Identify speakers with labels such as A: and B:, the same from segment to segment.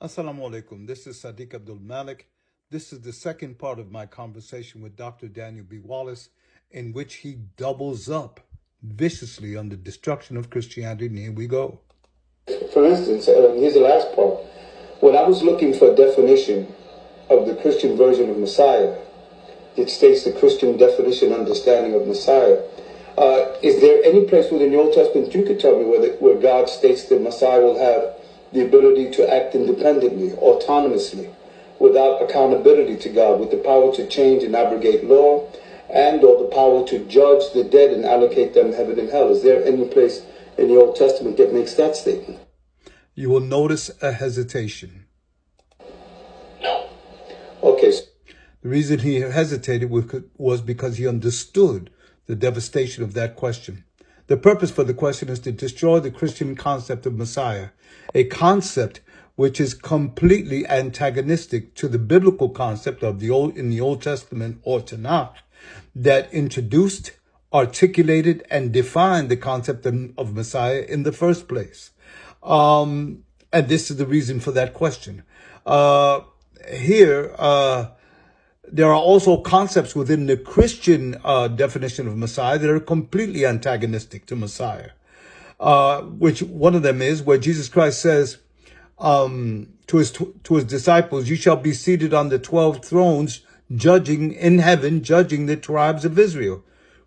A: Assalamu alaikum. This is Sadiq Abdul Malik. This is the second part of my conversation with Dr. Daniel B. Wallace, in which he doubles up viciously on the destruction of Christianity. And here we go.
B: For instance, here's the last part. When I was looking for a definition of the Christian version of Messiah, it states the Christian definition understanding of Messiah. Is there any place within the Old Testament you could tell me where God states that Messiah will have the ability to act independently, autonomously, without accountability to God, with the power to change and abrogate law, and or the power to judge the dead and allocate them heaven and hell? Is there any place in the Old Testament that makes that statement?
A: You will notice a hesitation.
B: No. Okay.
A: The reason he hesitated was because he understood the devastation of that question. The purpose for the question is to destroy the Christian concept of Messiah, a concept which is completely antagonistic to the biblical concept of in the Old Testament or Tanakh that introduced, articulated, and defined the concept of Messiah in the first place. And this is the reason for that question. There are also concepts within the Christian definition of Messiah that are completely antagonistic to Messiah. Which one of them is where Jesus Christ says to his disciples, "You shall be seated on the 12 thrones, judging in heaven, judging the tribes of Israel."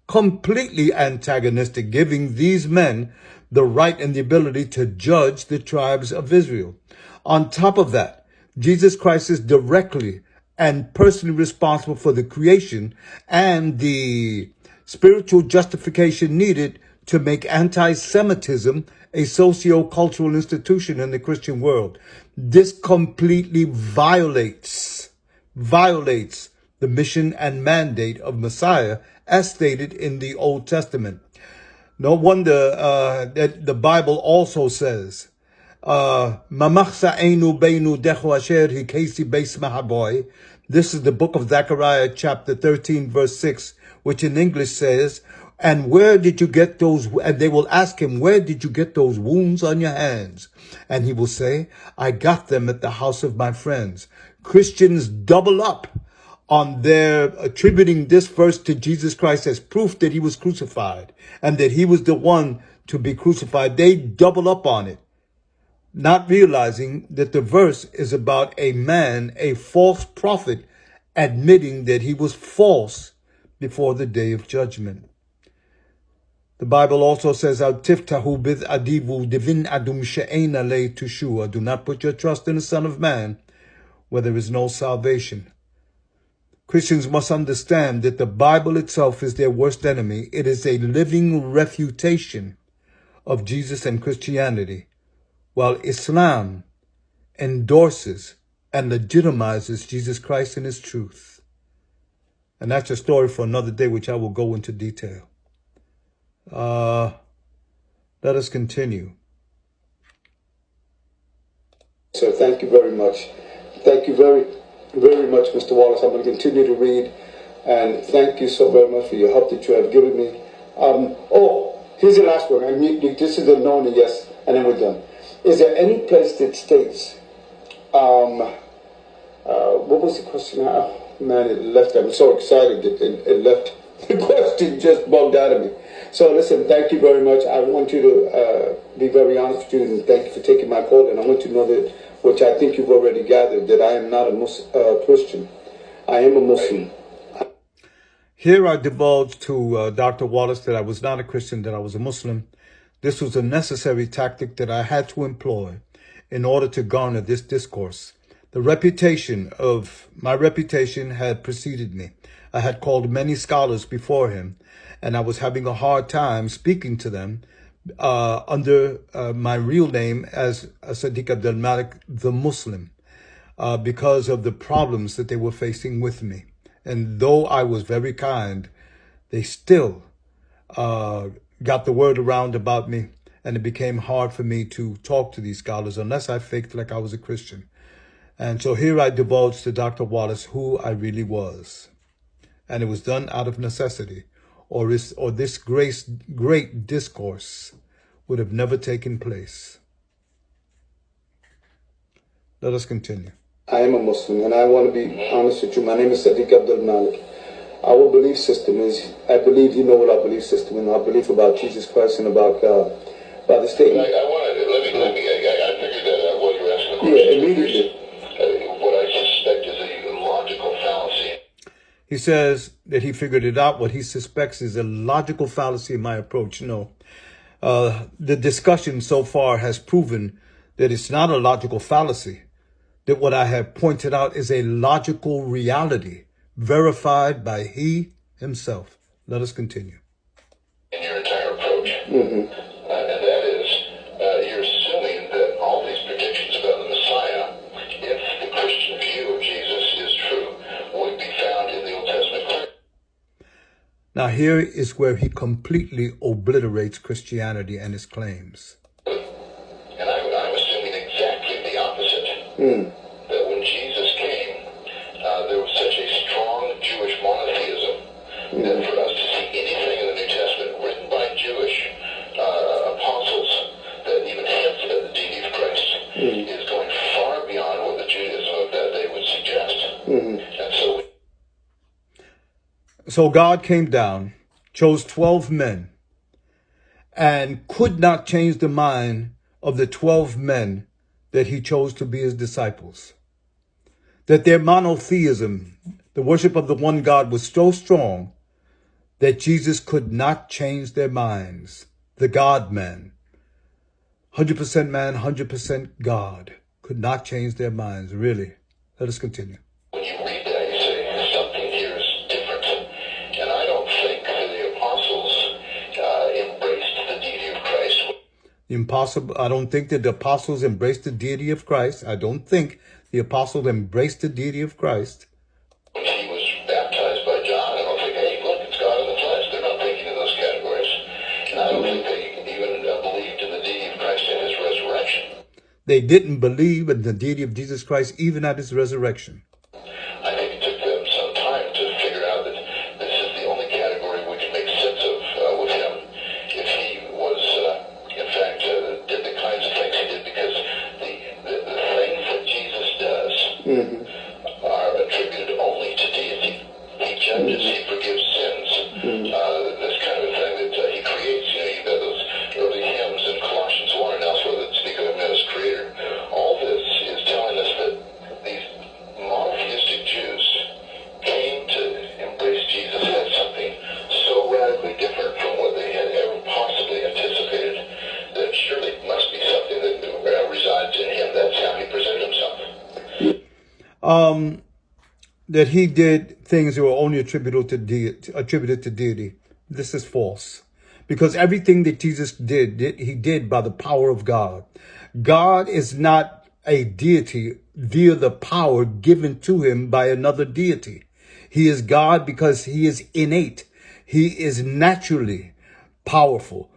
A: Completely antagonistic, giving these men the right and the ability to judge the tribes of Israel. On top of that, Jesus Christ is directly and personally responsible for the creation and the spiritual justification needed to make anti-Semitism a socio-cultural institution in the Christian world. This completely violates the mission and mandate of Messiah as stated in the Old Testament. No wonder that the Bible also says, this is the book of Zechariah chapter 13 verse 6, which in English says, "And where did you get those?" And they will ask him, "Where did you get those wounds on your hands?" And he will say, "I got them at the house of my friends." Christians double up on their attributing this verse to Jesus Christ as proof that he was crucified and that he was the one to be crucified. They double up on it, not realizing that the verse is about a man, a false prophet, admitting that he was false before the day of judgment. The Bible also says, "Al tiftahu bid adivu divin adum she'ena le tushua." Do not put your trust in the Son of Man where there is no salvation. Christians must understand that the Bible itself is their worst enemy. It is a living refutation of Jesus and Christianity, while Islam endorses and legitimizes Jesus Christ and his truth. And that's a story for another day, which I will go into detail. Let us continue.
B: So thank you very much. Thank you very, very much, Mr. Wallace. I'm going to continue to read, and thank you so very much for your help that you have given me. Here's the last one. This is the no and a yes, and then we're done. Is there any place that states, what was the question? Man, it left. I'm so excited that it left. The question just bugged out of me. So listen, thank you very much. I want you to be very honest with you, and thank you for taking my call. And I want you to know that, which I think you've already gathered, that I am not a Christian. I am a Muslim.
A: Here I divulged to Dr. Wallace that I was not a Christian, that I was a Muslim. This was a necessary tactic that I had to employ in order to garner this discourse. My reputation had preceded me. I had called many scholars before him, and I was having a hard time speaking to them under my real name as Sadiq Abdul Malik, the Muslim, because of the problems that they were facing with me. And though I was very kind, they still got the word around about me, and it became hard for me to talk to these scholars unless I faked like I was a Christian. And so here I divulged to Dr. Wallace who I really was. And it was done out of necessity, or this great discourse would have never taken place. Let us continue.
B: I am a Muslim, and I want to be honest with you. My name is Sadiq Abdul Malik. Our belief system is, I believe you know what our belief system is, our belief about Jesus Christ and about God. By the statement.
C: I wanted to, I figured that out while you were asking the question.
B: Yeah, immediately.
C: What I suspect is a logical fallacy.
A: He says that he figured it out. What he suspects is a logical fallacy in my approach. No. The discussion so far has proven that it's not a logical fallacy, that what I have pointed out is a logical reality verified by he himself. Let us continue.
C: In your entire approach. And that is, you're assuming that all these predictions about the Messiah, if the Christian view of Jesus is true, would be found in the Old Testament.
A: Now here is where he completely obliterates Christianity and its claims.
C: And I'm assuming exactly the opposite. That when Jesus came, there was such a strong Jewish monotheism that for us to see anything in the New Testament written by Jewish apostles that even hints at the deity of Christ is going far beyond what the Judaism of that day would suggest. And
A: so God came down, chose 12 men, and could not change the mind of the 12 men that he chose to be his disciples. That their monotheism, the worship of the one God, was so strong that Jesus could not change their minds. The God-man, 100% man, 100% God, could not change their minds, really. Let us continue.
C: when you read that, you say something here is different. And I don't think that the apostles embraced the deity of Christ.
A: I don't think that the apostles embraced the deity of Christ. I don't think the apostles embraced the deity of Christ.
C: When he was baptized by John, I don't think, hey, look, it's God in the flesh. They're not thinking in those categories. And I don't think they even believed in the deity of Christ at his resurrection.
A: They didn't believe in the deity of Jesus Christ even at his resurrection.
C: I think it took them some time to figure out that this is the only category we can make sense of with him. If he was, in fact, did the kinds of things he did, because the things that Jesus does are attributed only to deity. He judges, he forgives sins, this kind of a thing that he creates. You know, you've got those early hymns in Colossians 1 and elsewhere that speak of him as creator. All this is telling us that these monotheistic Jews came to embrace Jesus as something so radically different from what they had ever possibly anticipated that surely it must be something that resides in him. That's how he presented himself.
A: That he did things that were only attributed to deity. This is false. Because everything that Jesus did, he did by the power of God. God is not a deity via the power given to him by another deity. He is God because he is innate. He is naturally powerful,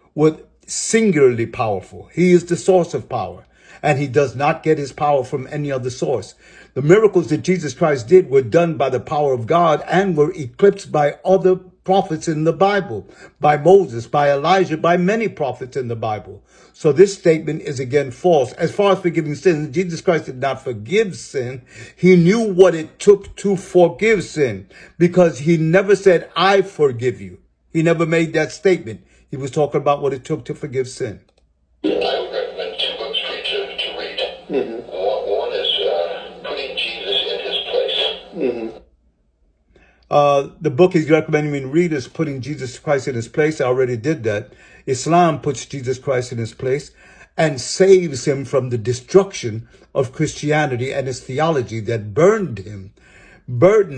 A: singularly powerful. He is the source of power, and he does not get his power from any other source. The miracles that Jesus Christ did were done by the power of God and were eclipsed by other prophets in the Bible, by Moses, by Elijah, by many prophets in the Bible. So this statement is again false. As far as forgiving sins, Jesus Christ did not forgive sin. He knew what it took to forgive sin, because he never said, I forgive you. He never made that statement. He was talking about what it took to forgive sin.
C: I would recommend two books for you to read. One is Putting Jesus in His Place.
A: The book he's recommending me to read is Putting Jesus Christ in His Place. I already did that. Islam puts Jesus Christ in his place and saves him from the destruction of Christianity and its theology that burdened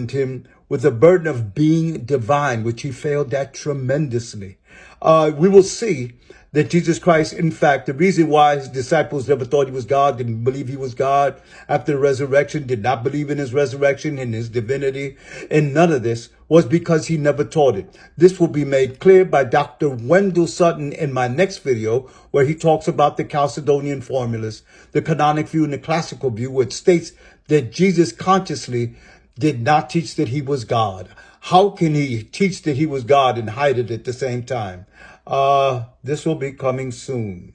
A: him with the burden of being divine, which he failed at tremendously. We will see that Jesus Christ, in fact, the reason why his disciples never thought he was God, didn't believe he was God after the resurrection, did not believe in his resurrection, in his divinity, and none of this, was because he never taught it. This will be made clear by Dr. Wendell Sutton in my next video, where he talks about the Chalcedonian formulas, the canonic view and the classical view, which states that Jesus consciously did not teach that he was God. How can he teach that he was God and hide it at the same time? This will be coming soon.